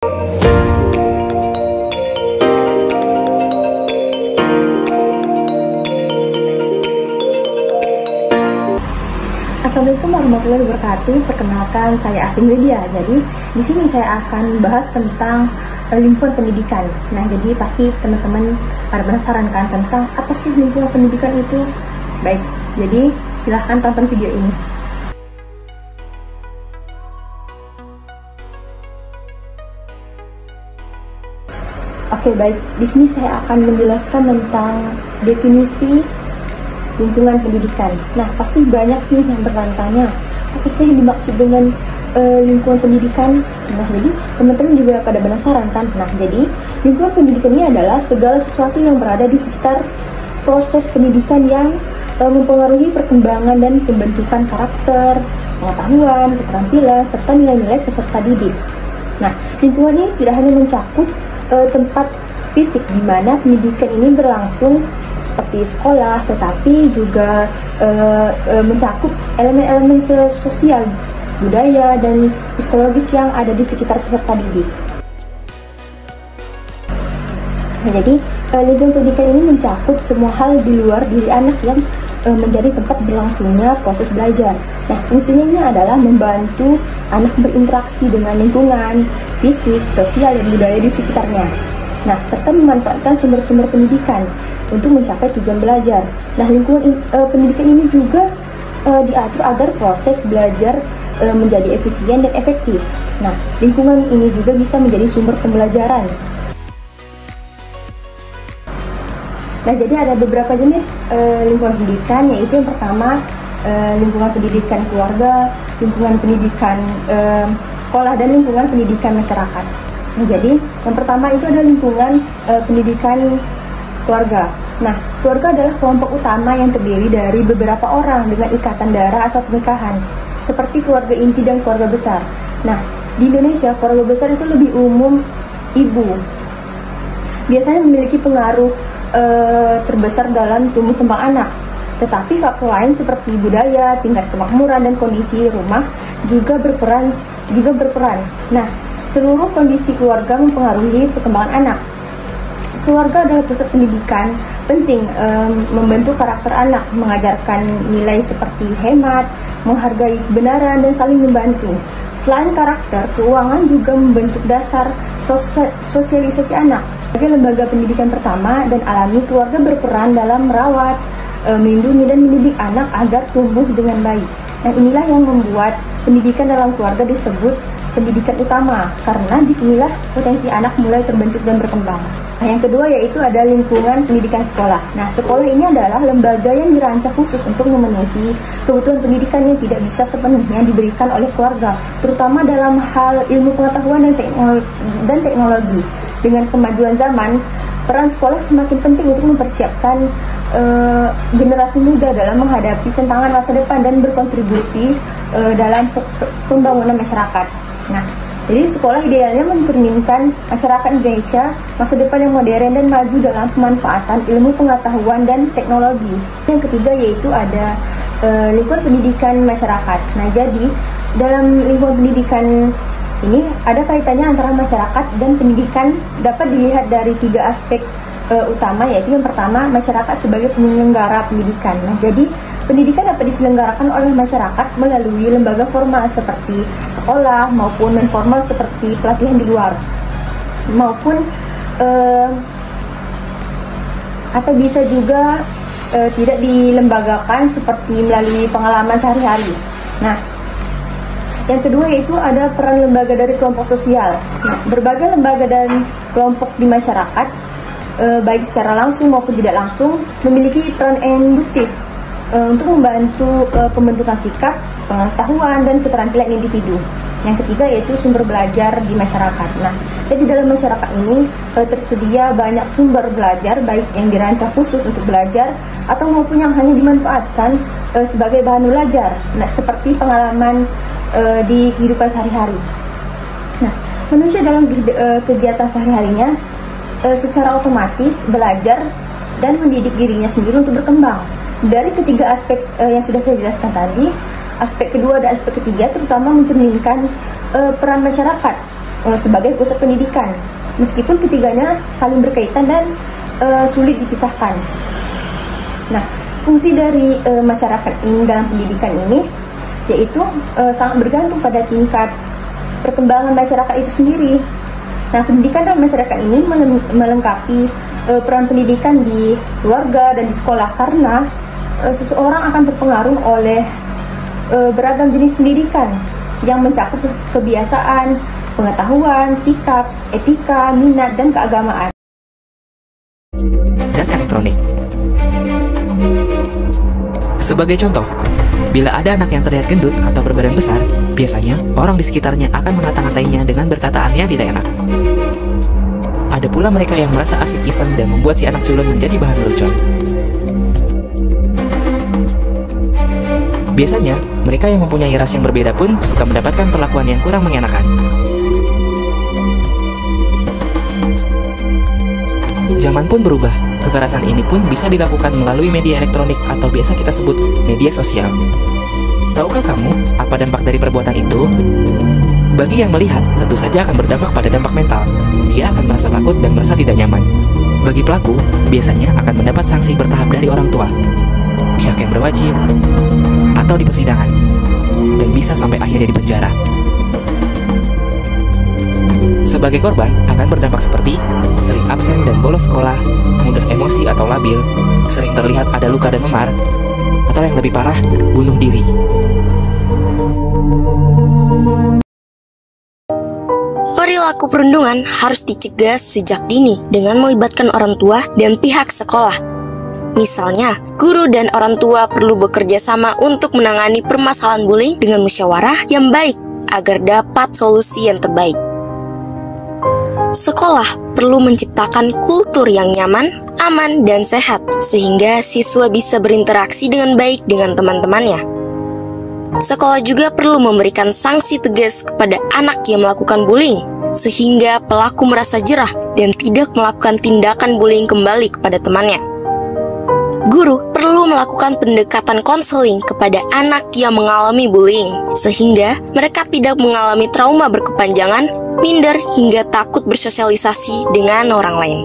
Assalamualaikum warahmatullahi wabarakatuh. Perkenalkan, saya Asing Lydia. Jadi di sini saya akan bahas tentang lingkungan pendidikan. Nah, jadi pasti teman-teman pada penasaran kan tentang apa sih lingkungan pendidikan itu? Baik, jadi silahkan tonton video ini. Oke, baik. Di sini saya akan menjelaskan tentang definisi lingkungan pendidikan. Nah, pasti banyak nih yang bertanya, apa sih yang dimaksud dengan lingkungan pendidikan? Nah, jadi teman-teman juga pada penasaran kan? Nah, jadi lingkungan pendidikan ini adalah segala sesuatu yang berada di sekitar proses pendidikan yang mempengaruhi perkembangan dan pembentukan karakter, pengetahuan, keterampilan, serta nilai-nilai peserta didik. Nah, lingkungan ini tidak hanya mencakup tempat fisik di mana pendidikan ini berlangsung seperti sekolah, tetapi juga mencakup elemen-elemen sosial, budaya, dan psikologis yang ada di sekitar peserta didik. Nah, jadi lingkungan pendidikan ini mencakup semua hal di luar diri anak yang menjadi tempat berlangsungnya proses belajar. Nah, fungsinya ini adalah membantu anak berinteraksi dengan lingkungan, fisik, sosial, dan budaya di sekitarnya. Nah, serta memanfaatkan sumber-sumber pendidikan untuk mencapai tujuan belajar. Nah, lingkungan pendidikan ini juga diatur agar proses belajar menjadi efisien dan efektif. Nah, lingkungan ini juga bisa menjadi sumber pembelajaran. Nah, jadi ada beberapa jenis lingkungan pendidikan, yaitu yang pertama lingkungan pendidikan keluarga, lingkungan pendidikan sekolah, dan lingkungan pendidikan masyarakat. Nah, jadi yang pertama itu adalah lingkungan pendidikan keluarga. Nah, keluarga adalah kelompok utama yang terdiri dari beberapa orang dengan ikatan darah atau pernikahan, seperti keluarga inti dan keluarga besar. Nah, di Indonesia keluarga besar itu lebih umum ibu. Biasanya memiliki pengaruh terbesar dalam tumbuh kembang anak. Tetapi faktor lain seperti budaya, tingkat kemakmuran, dan kondisi rumah juga berperan. Nah, seluruh kondisi keluarga mempengaruhi perkembangan anak. Keluarga adalah pusat pendidikan penting, membentuk karakter anak, mengajarkan nilai seperti hemat, menghargai kebenaran, dan saling membantu. Selain karakter, keuangan juga membentuk dasar sosialisasi anak. Sebagai lembaga pendidikan pertama dan alami, keluarga berperan dalam merawat, melindungi, dan mendidik anak agar tumbuh dengan baik. Nah, inilah yang membuat pendidikan dalam keluarga disebut pendidikan utama, karena disinilah potensi anak mulai terbentuk dan berkembang. Nah, yang kedua yaitu ada lingkungan pendidikan sekolah. Nah, sekolah ini adalah lembaga yang dirancang khusus untuk memenuhi kebutuhan pendidikan yang tidak bisa sepenuhnya diberikan oleh keluarga, terutama dalam hal ilmu pengetahuan dan teknologi. Dengan kemajuan zaman, peran sekolah semakin penting untuk mempersiapkan generasi muda dalam menghadapi tantangan masa depan dan berkontribusi dalam pembangunan masyarakat. Nah, jadi sekolah idealnya mencerminkan masyarakat Indonesia masa depan yang modern dan maju dalam pemanfaatan ilmu pengetahuan dan teknologi. Yang ketiga yaitu ada lingkungan pendidikan masyarakat. Nah, jadi dalam lingkungan pendidikan ini ada kaitannya antara masyarakat dan pendidikan, dapat dilihat dari tiga aspek utama, yaitu yang pertama masyarakat sebagai penyelenggara pendidikan. Nah, jadi pendidikan dapat diselenggarakan oleh masyarakat melalui lembaga formal seperti sekolah maupun non formal seperti pelatihan di luar, maupun atau bisa juga tidak dilembagakan seperti melalui pengalaman sehari-hari. Nah, yang kedua yaitu ada peran lembaga dari kelompok sosial. Nah, berbagai lembaga dan kelompok di masyarakat, baik secara langsung maupun tidak langsung, memiliki peran induktif untuk membantu pembentukan sikap, pengetahuan, dan keterampilan individu. Yang ketiga yaitu sumber belajar di masyarakat. Nah, jadi dalam masyarakat ini tersedia banyak sumber belajar, baik yang dirancang khusus untuk belajar atau maupun yang hanya dimanfaatkan sebagai bahan belajar. Nah, seperti pengalaman di kehidupan sehari-hari. Nah, manusia dalam kegiatan sehari-harinya secara otomatis belajar dan mendidik dirinya sendiri untuk berkembang. Dari ketiga aspek yang sudah saya jelaskan tadi, aspek kedua dan aspek ketiga terutama mencerminkan peran masyarakat sebagai pusat pendidikan, meskipun ketiganya saling berkaitan dan sulit dipisahkan. Nah, fungsi dari masyarakat ini dalam pendidikan ini yaitu sangat bergantung pada tingkat perkembangan masyarakat itu sendiri. Nah, pendidikan dalam masyarakat ini melengkapi peran pendidikan di keluarga dan di sekolah, karena seseorang akan terpengaruh oleh beragam jenis pendidikan yang mencakup kebiasaan, pengetahuan, sikap, etika, minat, dan keagamaan. Dan elektronik. Sebagai contoh, bila ada anak yang terlihat gendut atau berbadan besar, biasanya orang di sekitarnya akan mengata-ngatainya dengan berkataan yang tidak enak. Ada pula mereka yang merasa asik iseng dan membuat si anak culun menjadi bahan lelucon. Biasanya, mereka yang mempunyai ras yang berbeda pun suka mendapatkan perlakuan yang kurang mengenakan. Zaman pun berubah. Kekerasan ini pun bisa dilakukan melalui media elektronik atau biasa kita sebut media sosial. Tahukah kamu apa dampak dari perbuatan itu? Bagi yang melihat, tentu saja akan berdampak pada dampak mental. Dia akan merasa takut dan merasa tidak nyaman. Bagi pelaku, biasanya akan mendapat sanksi bertahap dari orang tua, pihak yang berwajib, atau di persidangan, dan bisa sampai akhirnya di penjara. Sebagai korban, akan berdampak seperti sering absen dan bolos sekolah, mudah emosi atau labil, sering terlihat ada luka dan memar, atau yang lebih parah, bunuh diri. Perilaku perundungan harus dicegah sejak dini dengan melibatkan orang tua dan pihak sekolah. Misalnya, guru dan orang tua perlu bekerja sama untuk menangani permasalahan bullying dengan musyawarah yang baik agar dapat solusi yang terbaik. Sekolah perlu menciptakan kultur yang nyaman, aman, dan sehat, sehingga siswa bisa berinteraksi dengan baik dengan teman-temannya. Sekolah juga perlu memberikan sanksi tegas kepada anak yang melakukan bullying, sehingga pelaku merasa jerah dan tidak melakukan tindakan bullying kembali kepada temannya. Guru perlu melakukan pendekatan konseling kepada anak yang mengalami bullying, sehingga mereka tidak mengalami trauma berkepanjangan, minder, hingga takut bersosialisasi dengan orang lain.